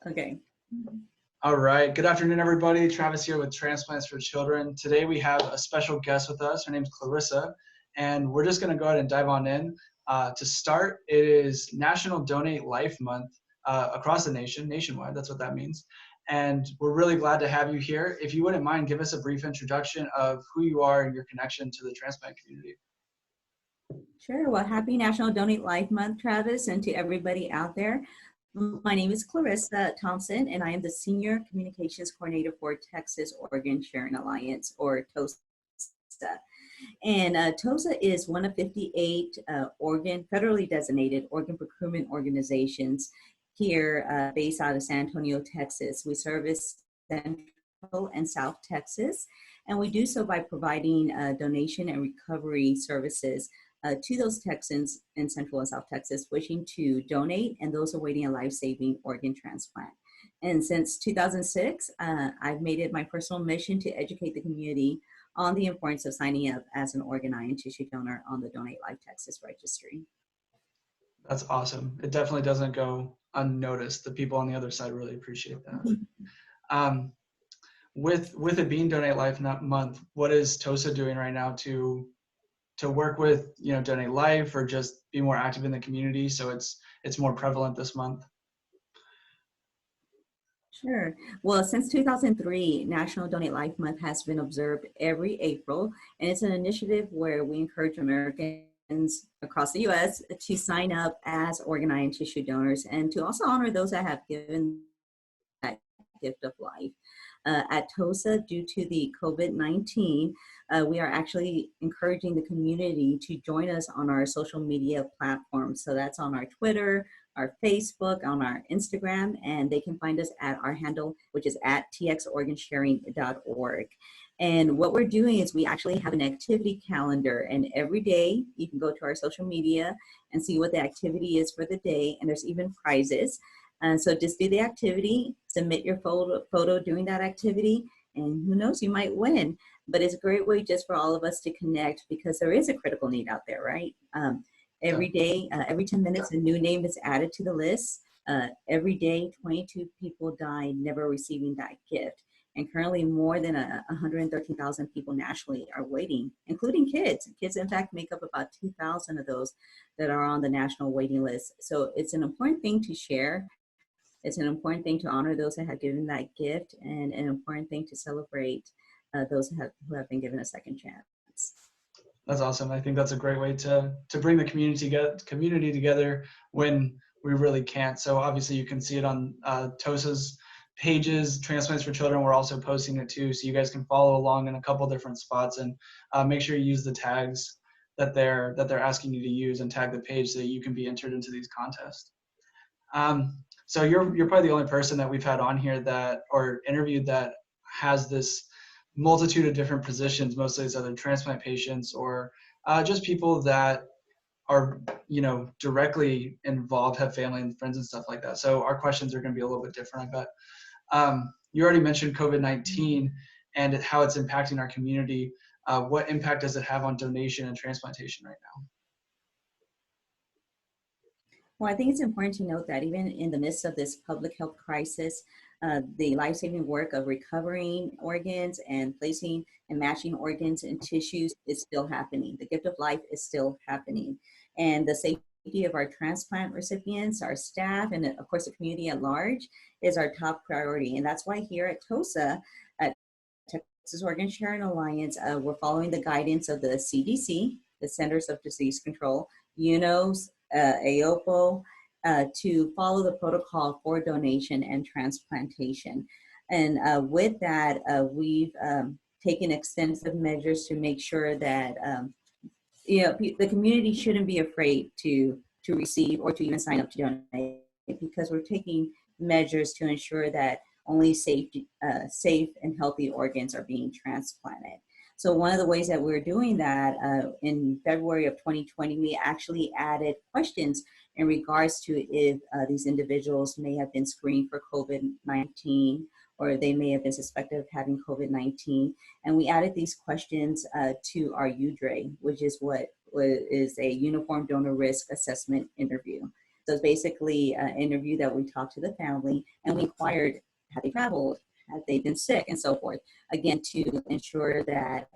Okay. All right. Good afternoon, everybody. Travis here with Transplants for Children. Today we have a special guest with us. Her name's Clarissa, and we're just going to go ahead and dive on in. To start, it is National Donate Life Month across the nation, nationwide. That's what that means. And we're really glad to have you here. If you wouldn't mind, give us a brief introduction of who you are and your connection to the transplant community. Sure. Well, happy National Donate Life Month, Travis, and to everybody out there. My name is Clarissa Thompson, and I am the Senior Communications Coordinator for Texas Organ Sharing Alliance, or TOSA. And TOSA is one of 58 federally designated organ procurement organizations here based out of San Antonio, Texas. We service Central and South Texas, and we do so by providing donation and recovery services to those Texans in Central and South Texas wishing to donate and those awaiting a life-saving organ transplant. And since 2006, I've made it my personal mission to educate the community on the importance of signing up as an organ, eye, and tissue donor on the Donate Life Texas registry. That's awesome. It definitely doesn't go unnoticed. The people on the other side really appreciate that. With it being Donate Life Month, what is TOSA doing right now to work with, Donate Life, or just be more active in the community so it's more prevalent this month? Sure. Well, since 2003, National Donate Life Month has been observed every April, and it's an initiative where we encourage Americans across the U.S. to sign up as organ, eye, and tissue donors, and to also honor those that have given that gift of life. At TOSA, due to the COVID-19, we are actually encouraging the community to join us on our social media platforms. So that's on our Twitter, our Facebook, on our Instagram, and they can find us at our handle, which is at txorgansharing.org. And what we're doing is we actually have an activity calendar, and every day you can go to our social media and see what the activity is for the day, and there's even prizes. So just do the activity, submit your photo doing that activity, and who knows, you might win. But it's a great way just for all of us to connect, because there is a critical need out there, right? Every day, every 10 minutes, a new name is added to the list. Every day, 22 people die never receiving that gift. And currently more than 113,000 people nationally are waiting, including kids. Kids, in fact, make up about 2,000 of those that are on the national waiting list. So it's an important thing to share. It's an important thing to honor those that have given that gift, and an important thing to celebrate those who have been given a second chance. That's awesome. I think that's a great way to bring the community together when we really can't. So obviously you can see it on TOSA's pages, Transplants for Children. We're also posting it too, so you guys can follow along in a couple different spots, and make sure you use the tags that they're asking you to use, and tag the page so that you can be entered into these contests. So you're probably the only person that we've had on here or interviewed that has this multitude of different positions. Mostly it's other transplant patients or just people that are directly involved, have family and friends and stuff like that. So our questions are going to be a little bit different, I bet. You already mentioned COVID-19 and how it's impacting our community. What impact does it have on donation and transplantation right now? Well, I think it's important to note that even in the midst of this public health crisis, the life-saving work of recovering organs and placing and matching organs and tissues is still happening. The gift of life is still happening. And the safety of our transplant recipients, our staff, and of course the community at large is our top priority. And that's why here at TOSA, at Texas Organ Sharing Alliance, we're following the guidance of the CDC, the Centers of Disease Control, UNOS, AOPO, to follow the protocol for donation and transplantation. And with that, we've taken extensive measures to make sure that the community shouldn't be afraid to receive or to even sign up to donate, because we're taking measures to ensure that only safe and healthy organs are being transplanted. So one of the ways that we're doing that, in February of 2020, we actually added questions in regards to if these individuals may have been screened for COVID-19, or they may have been suspected of having COVID-19. And we added these questions to our UDRE, which is what is a Uniform Donor Risk Assessment interview. So it's basically an interview that we talked to the family and we inquired, have they traveled? Have they been sick and so forth? Again, to ensure that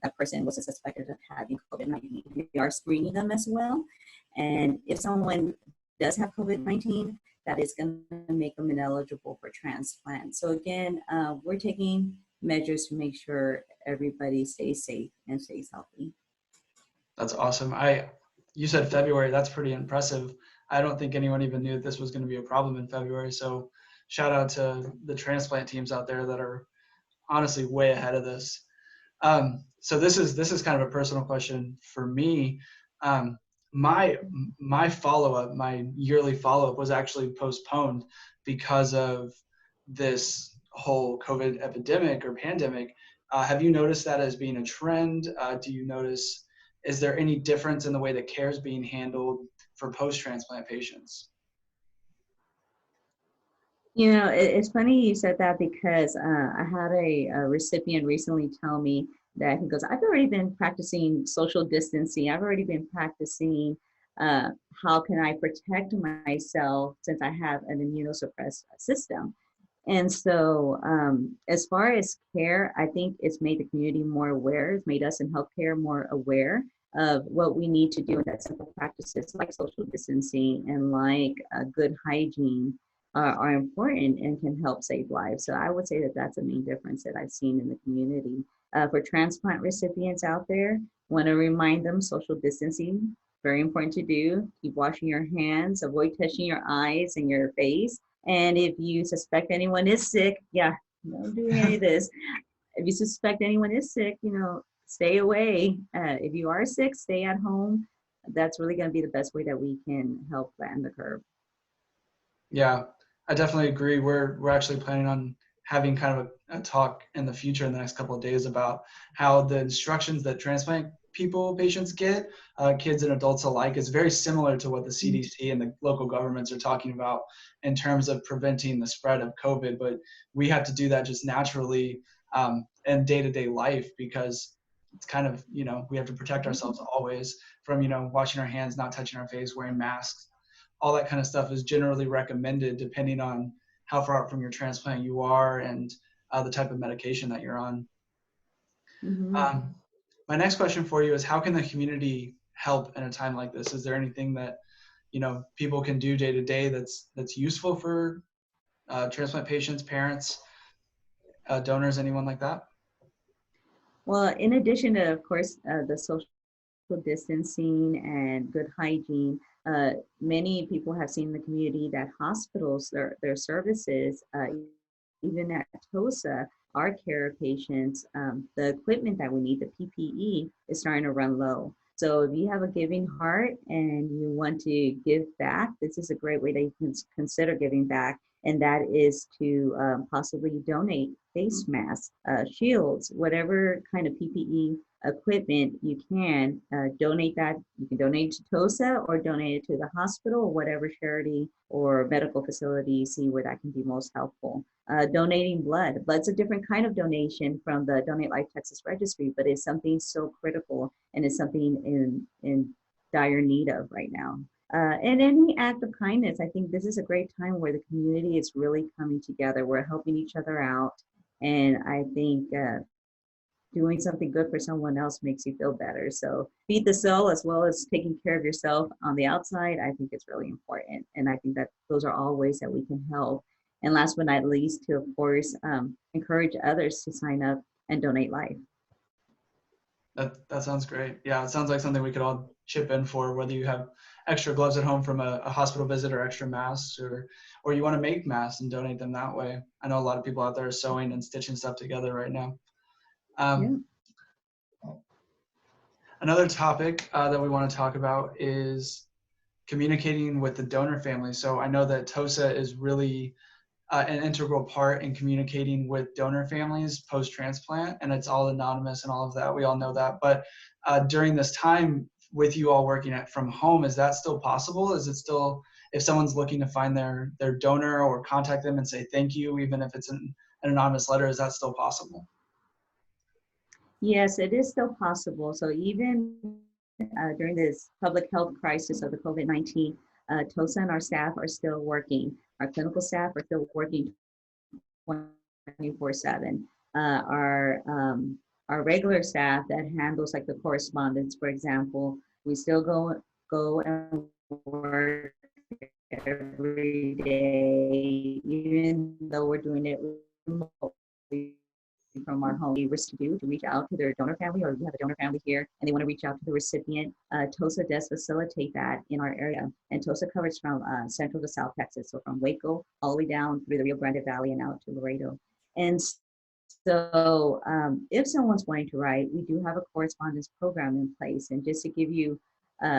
that person was suspected of having COVID-19. We are screening them as well. And if someone does have COVID-19, that is going to make them ineligible for transplant. So again, we're taking measures to make sure everybody stays safe and stays healthy. That's awesome. You said February. That's pretty impressive. I don't think anyone even knew this was going to be a problem in February. So shout out to the transplant teams out there that are honestly way ahead of this. So this is kind of a personal question for me. My follow-up, my yearly follow-up was actually postponed because of this whole COVID epidemic or pandemic. Have you noticed that as being a trend? Do you notice, is there any difference in the way that care is being handled for post-transplant patients? You know, it's funny you said that because I had a recipient recently tell me that he goes, I've already been practicing social distancing. I've already been practicing how can I protect myself since I have an immunosuppressed system. And so as far as care, I think it's made the community more aware. It's made us in healthcare more aware of what we need to do in that simple practices like social distancing and like good hygiene are important and can help save lives. So I would say that that's a main difference that I've seen in the community. For transplant recipients out there, want to remind them social distancing, very important to do. Keep washing your hands, avoid touching your eyes and your face. And if you suspect anyone is sick, yeah, don't do any of this. If you suspect anyone is sick, you know, stay away. If you are sick, stay at home. That's really going to be the best way that we can help flatten the curve. Yeah, I definitely agree. We're actually planning on having kind of a talk in the future in the next couple of days about how the instructions that transplant patients get, kids and adults alike, is very similar to what the CDC and the local governments are talking about in terms of preventing the spread of COVID. But we have to do that just naturally in day-to-day life because it's kind of, you know, we have to protect ourselves always from, you know, washing our hands, not touching our face, wearing masks. All that kind of stuff is generally recommended depending on how far out from your transplant you are and the type of medication that you're on. Mm-hmm. My next question for you is, how can the community help in a time like this? Is there anything that, you know, people can do day to day that's useful for transplant patients, parents, donors, anyone like that? Well, in addition to, of course, the social distancing and good hygiene, many people have seen in the community that hospitals, their services, even at TOSA, our care of patients, the equipment that we need, the PPE, is starting to run low. So if you have a giving heart and you want to give back, this is a great way that you can consider giving back. And that is to possibly donate face masks, shields, whatever kind of PPE equipment you can donate that. You can donate to TOSA or donate it to the hospital or whatever charity or medical facility you see where that can be most helpful. Donating blood. Blood's a different kind of donation from the Donate Life Texas Registry, but it's something so critical and it's something in dire need of right now. And any act of kindness, I think this is a great time where the community is really coming together. We're helping each other out. And I think doing something good for someone else makes you feel better. So feed the soul as well as taking care of yourself on the outside, I think it's really important. And I think that those are all ways that we can help. And last but not least, to, of course, encourage others to sign up and donate life. That sounds great. Yeah, it sounds like something we could all chip in for, whether you have extra gloves at home from a hospital visit or extra masks, or you want to make masks and donate them that way. I know a lot of people out there are sewing and stitching stuff together right now. Yeah. Another topic that we want to talk about is communicating with the donor family. So I know that TOSA is really an integral part in communicating with donor families post-transplant, and it's all anonymous and all of that. We all know that. But during this time with you all working from home, is that still possible? Is it still, if someone's looking to find their donor or contact them and say thank you, even if it's an anonymous letter, is that still possible? Yes, it is still possible. So even during this public health crisis of the COVID-19, TOSA and our staff are still working. Our clinical staff are still working 24/7. Our regular staff that handles like the correspondence, for example, we still go and work every day, even though we're doing it remotely from our home. Risk to do to reach out to their donor family, or we have a donor family here and they want to reach out to the recipient. TOSA does facilitate that in our area, and TOSA covers from Central to South Texas, so from Waco all the way down through the Rio Grande Valley and out to Laredo. And so if someone's wanting to write, we do have a correspondence program in place. And just to give you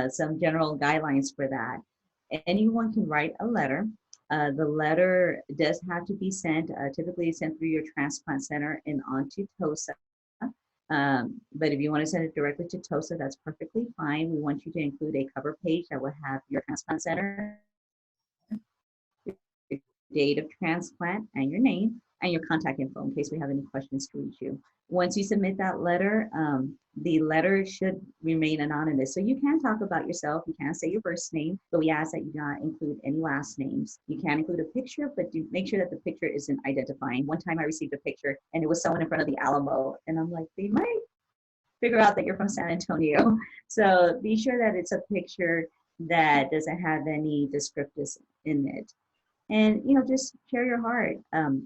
some general guidelines for that, anyone can write a letter. The letter does have to be sent, typically sent through your transplant center and onto TOSA. But if you want to send it directly to TOSA, that's perfectly fine. We want you to include a cover page that will have your transplant center, your date of transplant, and your name, and your contact info in case we have any questions to reach you. Once you submit that letter, the letter should remain anonymous. So you can talk about yourself, you can say your first name, but we ask that you not include any last names. You can include a picture, but do make sure that the picture isn't identifying. One time I received a picture and it was someone in front of the Alamo, and I'm like, they might figure out that you're from San Antonio. So be sure that it's a picture that doesn't have any descriptives in it. And just share your heart.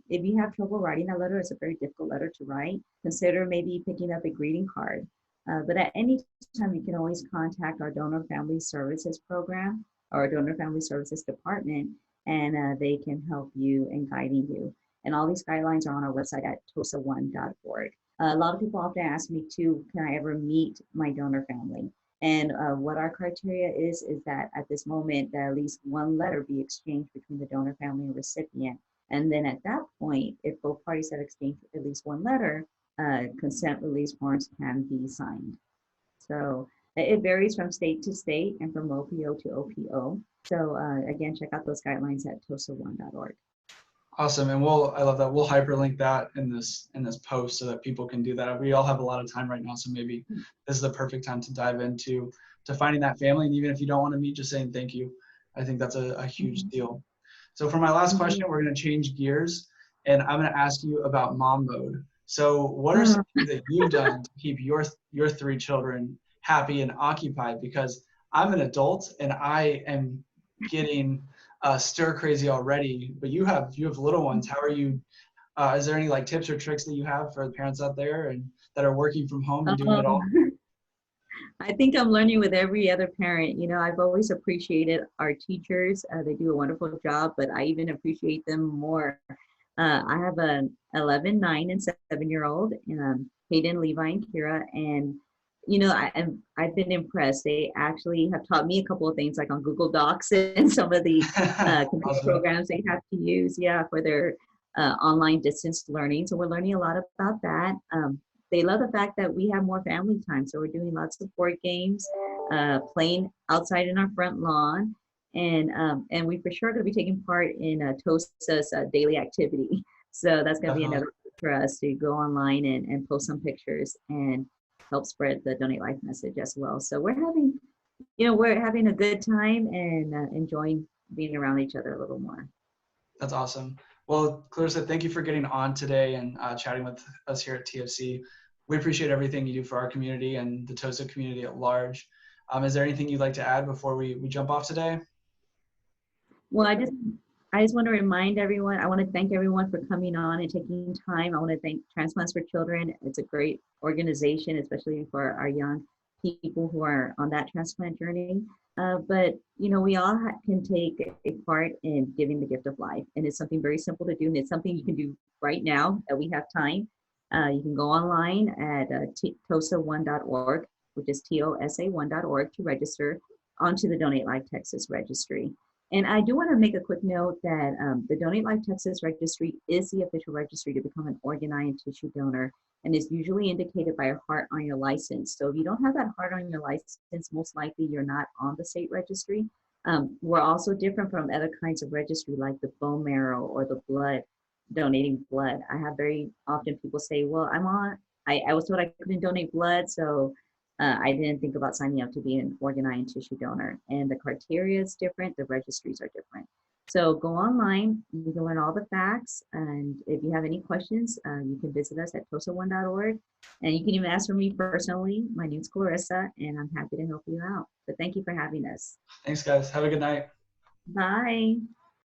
If you have trouble writing that letter, it's a very difficult letter to write, consider maybe picking up a greeting card. But at any time, you can always contact our Donor Family Services program or our Donor Family Services department, and they can help you in guiding you. And all these guidelines are on our website at tosa1.org. A lot of people often ask me too, can I ever meet my donor family? And what our criteria is that at this moment, that at least one letter be exchanged between the donor family and recipient. And then at that point, if both parties have exchanged at least one letter, consent release forms can be signed. So it varies from state to state and from OPO to OPO. So again, check out those guidelines at tosa1.org. Awesome, and I love that. We'll hyperlink that in this post so that people can do that. We all have a lot of time right now, so maybe this is the perfect time to dive into finding that family. And even if you don't want to meet, just saying thank you. I think that's a huge deal. So for my last question, we're going to change gears, and I'm going to ask you about mom mode. So what are some things that you've done to keep your three children happy and occupied? Because I'm an adult and I am getting stir crazy already, but you have little ones. How are you? Is there any like tips or tricks that you have for the parents out there and that are working from home and doing it all? I think I'm learning with every other parent. I've always appreciated our teachers. They do a wonderful job, but I even appreciate them more. I have an 11, 9, and 7-year-old, Hayden, Levi, and Kira, and I've been impressed. They actually have taught me a couple of things, like on Google Docs and some of the computer Awesome. programs they have to use, for their online distance learning. So we're learning a lot about that. They love the fact that we have more family time. So we're doing lots of board games, playing outside in our front lawn, and we for sure going to be taking part in TOSA's daily activity. So that's going to be another for us to go online and post some pictures and help spread the Donate Life message as well. So we're having a good time and enjoying being around each other a little more. That's awesome. Well, Clarissa, thank you for getting on today and chatting with us here at TFC. We appreciate everything you do for our community and the TOSA community at large. Is there anything you'd like to add before we jump off today? Well, I just want to remind everyone, I want to thank everyone for coming on and taking time. I want to thank Transplants for Children. It's a great organization, especially for our young people who are on that transplant journey. But we all can take a part in giving the gift of life. And it's something very simple to do. And it's something you can do right now that we have time. You can go online at tosa1.org, which is TOSA1.org, to register onto the Donate Life Texas registry. And I do want to make a quick note that the Donate Life Texas registry is the official registry to become an organ, eye, and tissue donor, and is usually indicated by a heart on your license. So if you don't have that heart on your license, most likely you're not on the state registry. We're also different from other kinds of registry, like the bone marrow or the blood, donating blood. I have very often people say, well, I was told I couldn't donate blood, so I didn't think about signing up to be an organ tissue donor. And the criteria is different, the registries are different. So go online, you can learn all the facts. And if you have any questions, you can visit us at TOSA1.org. And you can even ask for me personally. My name's Clarissa, and I'm happy to help you out. But thank you for having us. Thanks, guys. Have a good night. Bye.